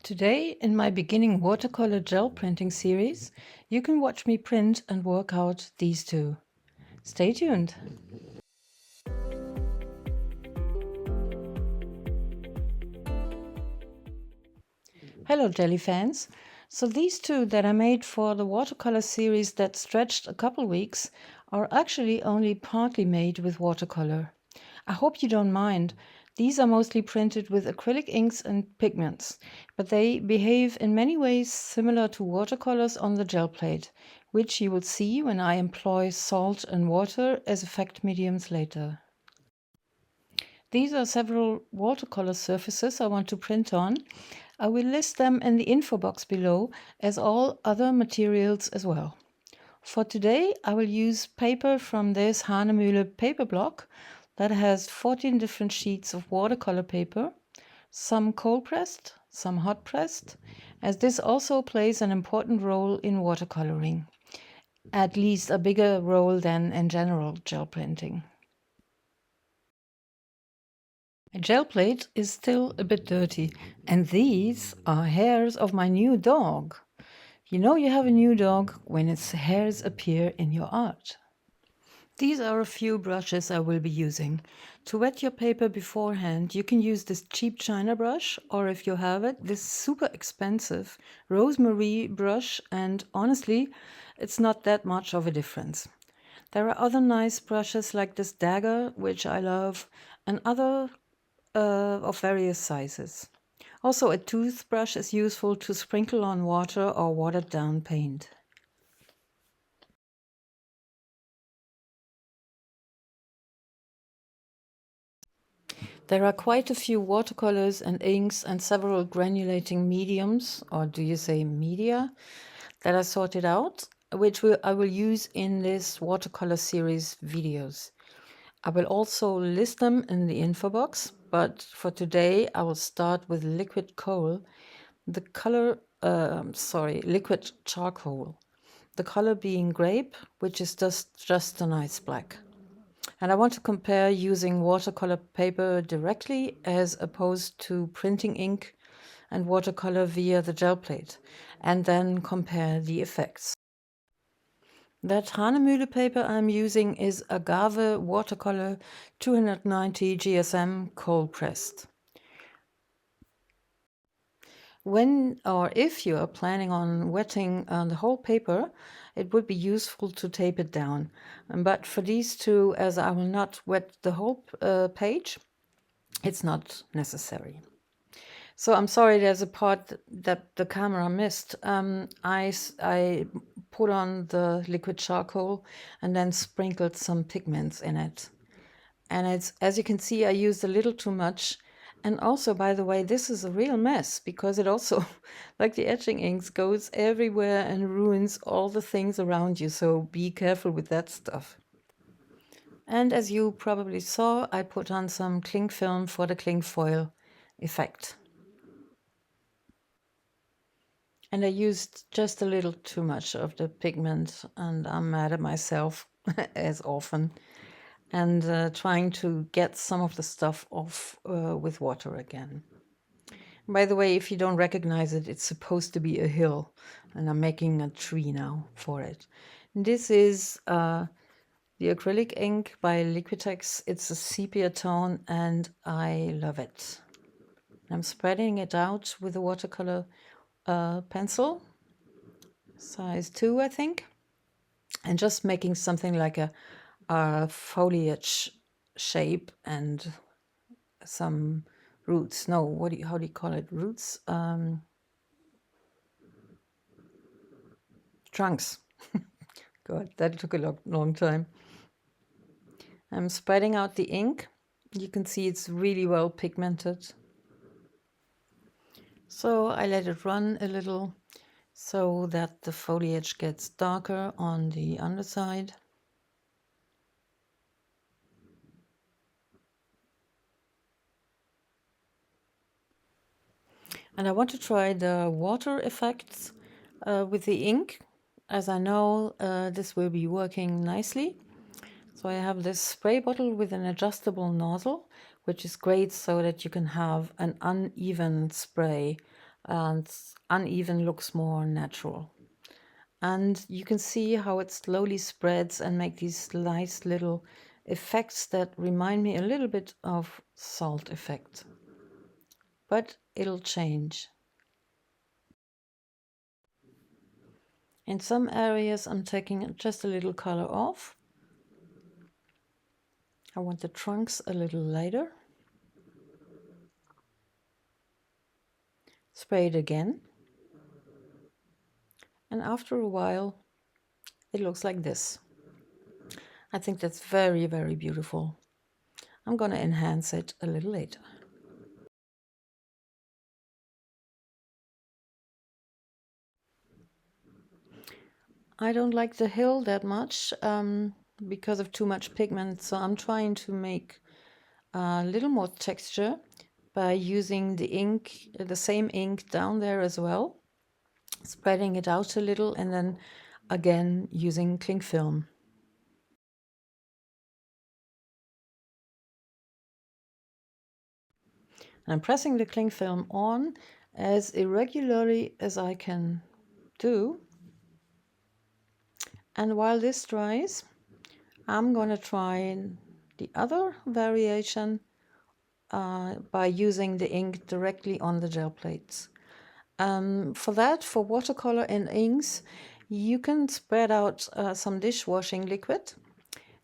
Today, in my beginning watercolor gel printing series, you can watch me print and work out these two. Stay tuned! Hello Gelli fans! So these two that I made for the watercolor series that stretched a couple weeks are actually only partly made with watercolor. I hope you don't mind. These are mostly printed with acrylic inks and pigments, but they behave in many ways similar to watercolors on the gel plate, which you will see when I employ salt and water as effect mediums later. These are several watercolor surfaces I want to print on. I will list them in the info box below, as all other materials as well. For today, I will use paper from this Hahnemühle paper block that has 14 different sheets of watercolor paper, some cold pressed, some hot pressed, as this also plays an important role in watercoloring, at least a bigger role than in general gel printing. My gel plate is still a bit dirty, and these are hairs of my new dog. You know you have a new dog when its hairs appear in your art. These are a few brushes I will be using. To wet your paper beforehand, you can use this cheap China brush, or if you have it, this super expensive rosemary brush, and honestly, it's not that much of a difference. There are other nice brushes like this dagger, which I love, and other of various sizes. Also, a toothbrush is useful to sprinkle on water or watered down paint. There are quite a few watercolors and inks and several granulating mediums, or do you say media, that are sorted out, which I will use in this watercolor series videos. I will also list them in the info box, but for today I will start with liquid coal, liquid charcoal. The color being grape, which is just a nice black. And I want to compare using watercolor paper directly as opposed to printing ink and watercolor via the gel plate, and then compare the effects. That Hahnemühle paper I'm using is Agave watercolor 290 GSM cold pressed. When or if you are planning on wetting the whole paper, it would be useful to tape it down. But for these two, as I will not wet the whole page, it's not necessary. So I'm sorry, there's a part that the camera missed. I put on the liquid charcoal and then sprinkled some pigments in it. And it's, as you can see, I used a little too much. And also, by the way, this is a real mess because it also, like the etching inks, goes everywhere and ruins all the things around you. So be careful with that stuff. And as you probably saw, I put on some cling film for the cling foil effect. And I used just a little too much of the pigment, and I'm mad at myself, as often, and trying to get some of the stuff off with water again. By the way, if you don't recognize it, it's supposed to be a hill, and I'm making a tree now for it. This is the acrylic ink by Liquitex. It's a sepia tone, and I love it. I'm spreading it out with a watercolor pencil, size 2, I think, and just making something like a foliage shape and some roots. No, how do you call it? Roots? Trunks. God, that took a long time. I'm spreading out the ink. You can see it's really well pigmented. So I let it run a little so that the foliage gets darker on the underside. And I want to try the water effects with the ink, as I know this will be working nicely. So I have this spray bottle with an adjustable nozzle, which is great so that you can have an uneven spray and uneven looks more natural. And you can see how it slowly spreads and make these nice little effects that remind me a little bit of salt effect. But it'll change. In some areas I'm taking just a little color off. I want the trunks a little lighter. Spray it again. And after a while it looks like this. I think that's very, very beautiful. I'm going to enhance it a little later. I don't like the hill that much because of too much pigment, so I'm trying to make a little more texture by using the ink, the same ink down there as well, spreading it out a little, and then again using cling film. I'm pressing the cling film on as irregularly as I can do. And while this dries, I'm going to try the other variation by using the ink directly on the gel plates. For that, for watercolor and inks, you can spread out some dishwashing liquid,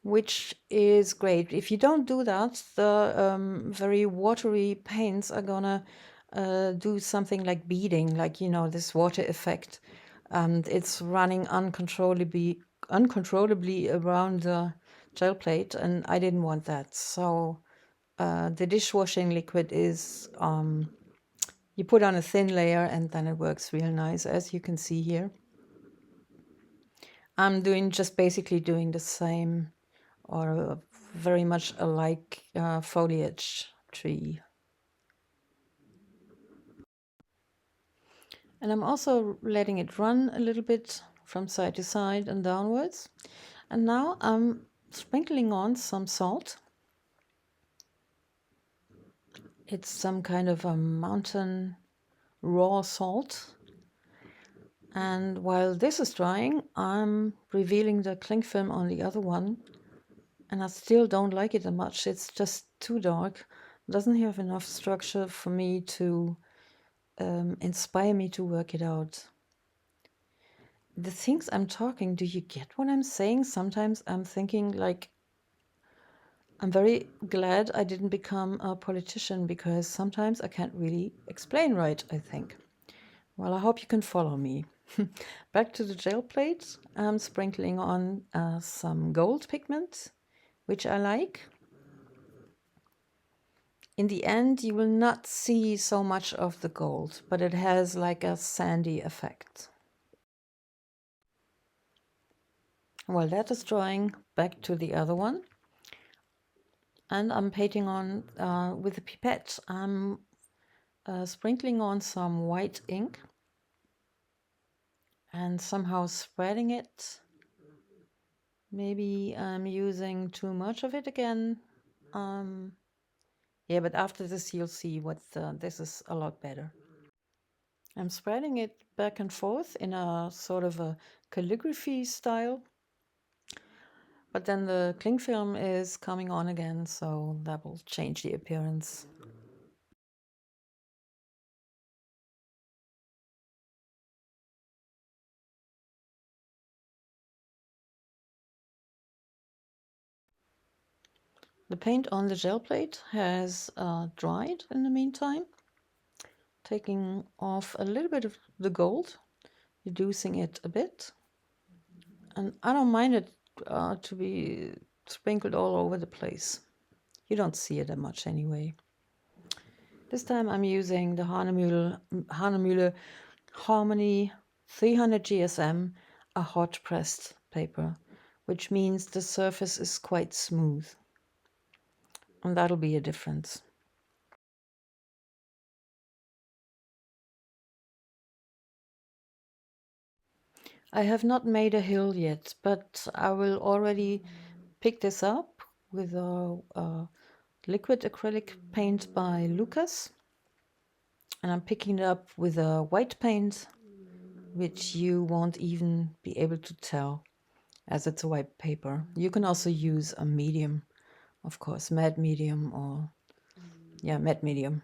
which is great. If you don't do that, the very watery paints are gonna do something like beading, like, you know, this water effect. And it's running uncontrollably around the gel plate, and I didn't want that. So the dishwashing liquid is, you put on a thin layer and then it works real nice, as you can see here. I'm just basically doing the same or very much alike foliage tree. And I'm also letting it run a little bit from side to side and downwards. And now I'm sprinkling on some salt. It's some kind of a mountain raw salt. And while this is drying, I'm revealing the cling film on the other one. And I still don't like it that much. It's just too dark. It doesn't have enough structure for me to inspire me to work it out. The things I'm talking, do you get what I'm saying? Sometimes I'm thinking like, I'm very glad I didn't become a politician, because sometimes I can't really explain right, I think. Well, I hope you can follow me. Back to the gel plate. I'm sprinkling on some gold pigment, which I like. In the end, you will not see so much of the gold, but it has like a sandy effect. While that is drying, back to the other one. And I'm painting on with a pipette. I'm sprinkling on some white ink and somehow spreading it. Maybe I'm using too much of it again. Yeah, but after this you'll see what this is a lot better. I'm spreading it back and forth in a sort of a calligraphy style. But then the cling film is coming on again, so that will change the appearance. The paint on the gel plate has dried in the meantime, taking off a little bit of the gold, reducing it a bit. And I don't mind it to be sprinkled all over the place. You don't see it that much anyway. This time I'm using the Hahnemühle Harmony 300 GSM, a hot pressed paper, which means the surface is quite smooth. And that'll be a difference. I have not made a hill yet, but I will already pick this up with a liquid acrylic paint by Lukas. And I'm picking it up with a white paint, which you won't even be able to tell as it's a white paper. You can also use a medium, of course, matte medium or, yeah, matte medium.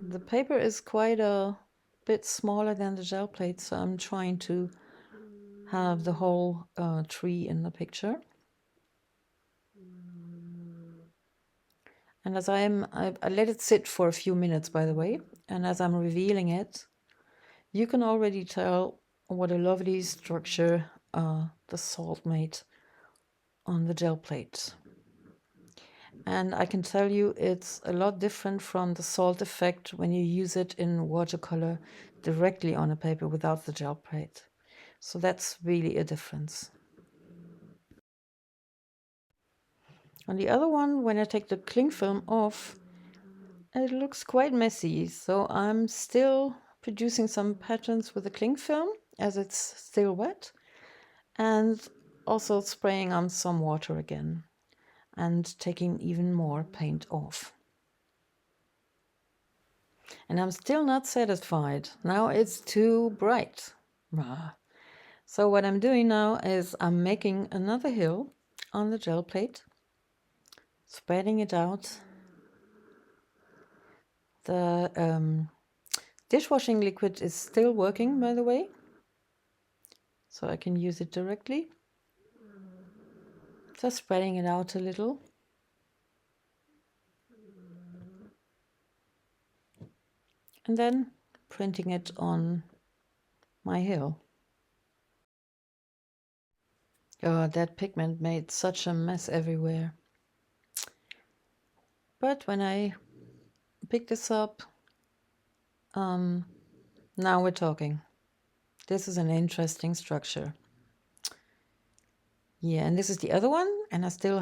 The paper is quite a bit smaller than the gel plate, so I'm trying to have the whole tree in the picture. And as I let it sit for a few minutes, by the way, and as I'm revealing it, you can already tell what a lovely structure the salt made on the gel plate. And I can tell you it's a lot different from the salt effect when you use it in watercolor directly on a paper without the gel plate. So that's really a difference. On the other one, when I take the cling film off, it looks quite messy. So I'm still producing some patterns with the cling film as it's still wet, and also spraying on some water again and taking even more paint off. And I'm still not satisfied. Now it's too bright. So what I'm doing now is I'm making another hill on the gel plate, spreading it out. The dishwashing liquid is still working, by the way, so I can use it directly. Just spreading it out a little. And then printing it on my hill. Oh, that pigment made such a mess everywhere. But when I pick this up, now we're talking. This is an interesting structure. Yeah, and this is the other one, and I still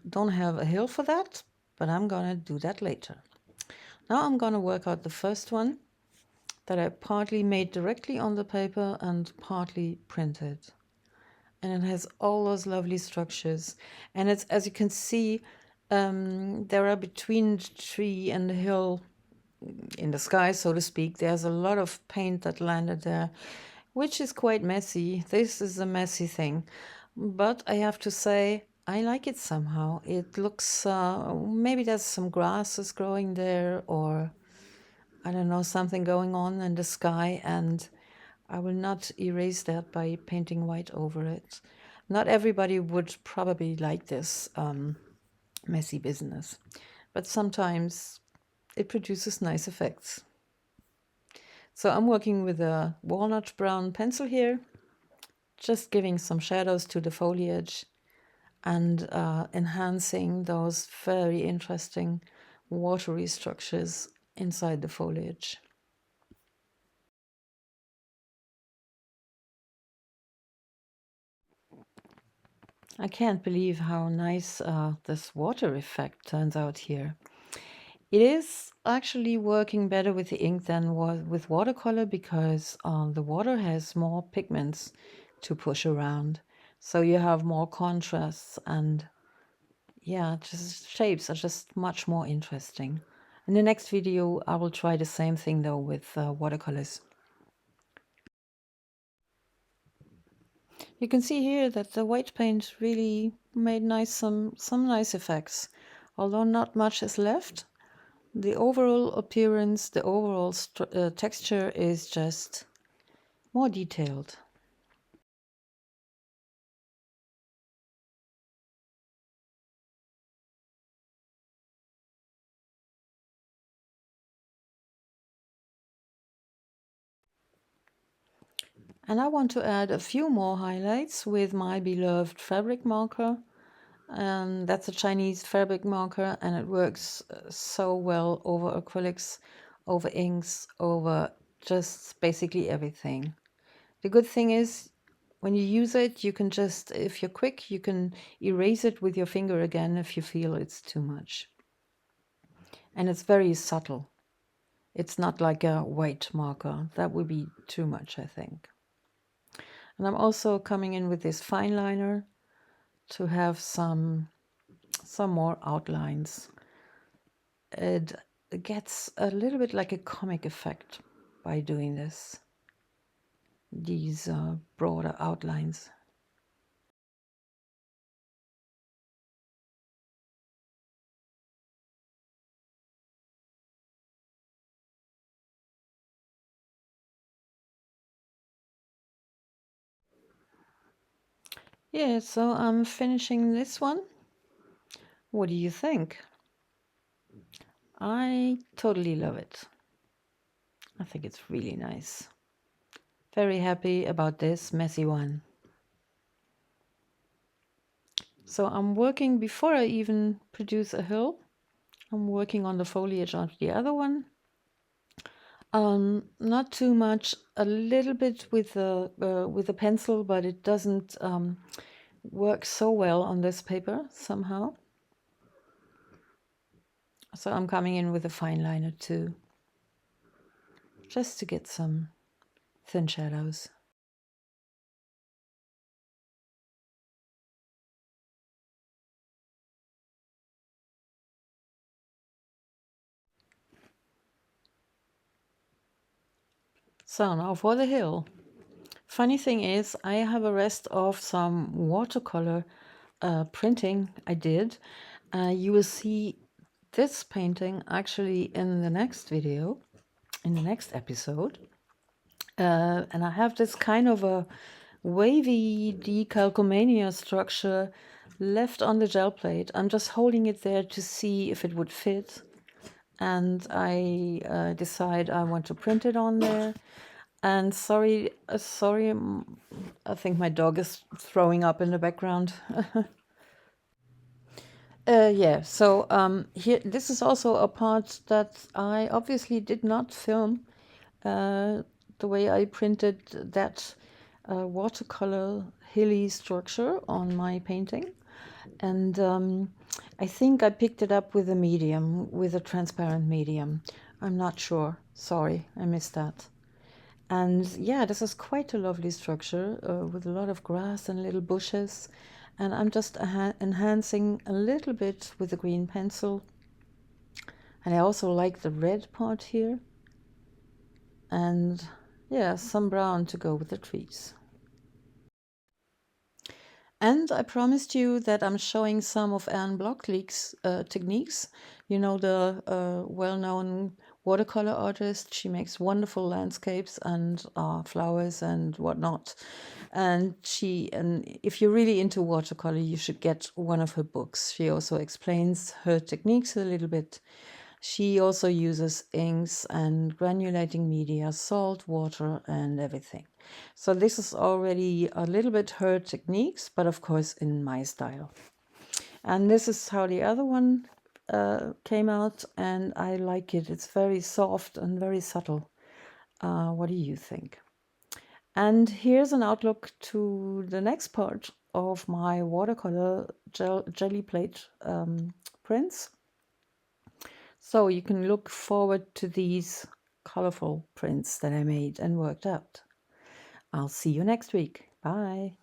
don't have a hill for that, but I'm gonna do that later. Now I'm gonna work out the first one that I partly made directly on the paper and partly printed. And it has all those lovely structures. And it's, as you can see, there are between the tree and the hill in the sky, so to speak, there's a lot of paint that landed there, which is quite messy. This is a messy thing. But I have to say, I like it somehow. It looks, maybe there's some grasses growing there, or I don't know, something going on in the sky, and I will not erase that by painting white over it. Not everybody would probably like this messy business, but sometimes it produces nice effects. So I'm working with a walnut brown pencil here, just giving some shadows to the foliage and enhancing those very interesting watery structures inside the foliage. I can't believe how nice this water effect turns out here. It is actually working better with the ink than with watercolor because the water has more pigments to push around. So you have more contrasts, and yeah, just shapes are just much more interesting. In the next video, I will try the same thing though with watercolors. You can see here that the white paint really made some nice effects. Although not much is left, the overall appearance, the overall texture is just more detailed. And I want to add a few more highlights with my beloved fabric marker. That's a Chinese fabric marker, and it works so well over acrylics, over inks, over just basically everything. The good thing is, when you use it, you can just, if you're quick, you can erase it with your finger again if you feel it's too much. And it's very subtle. It's not like a white marker. That would be too much, I think. And I'm also coming in with this FineLiner to have some some more outlines. It gets a little bit like a comic effect by doing this, these broader outlines. Yeah, so I'm finishing this one. What do you think? I totally love it. I think it's really nice. Very happy about this messy one. So I'm working, before I even produce a hill, I'm working on the foliage of the other one. Not too much, a little bit with a pencil, but it doesn't work so well on this paper somehow. So I'm coming in with a FineLiner too, just to get some thin shadows. So now for the hill. Funny thing is, I have a rest of some watercolor printing I did. You will see this painting actually in the next video, in the next episode. And I have this kind of a wavy decalcomania structure left on the gel plate. I'm just holding it there to see if it would fit. And I decide I want to print it on there. And sorry, I think my dog is throwing up in the background. Yeah, so here, this is also a part that I obviously did not film the way I printed that watercolor hilly structure on my painting. And I think I picked it up with a medium, with a transparent medium. I'm not sure. Sorry, I missed that. And yeah, this is quite a lovely structure with a lot of grass and little bushes. And I'm just enhancing a little bit with a green pencil. And I also like the red part here. And yeah, some brown to go with the trees. And I promised you that I'm showing some of Anne Blockleek's techniques. You know, the well-known watercolor artist. She makes wonderful landscapes and flowers and whatnot. And if you're really into watercolor, you should get one of her books. She also explains her techniques a little bit. She also uses inks and granulating media, salt, water, and everything. So this is already a little bit her techniques, but of course in my style. And this is how the other one came out, and I like it. It's very soft and very subtle. What do you think? And here's an outlook to the next part of my watercolor Gelli Plate prints. So you can look forward to these colorful prints that I made and worked out. I'll see you next week. Bye.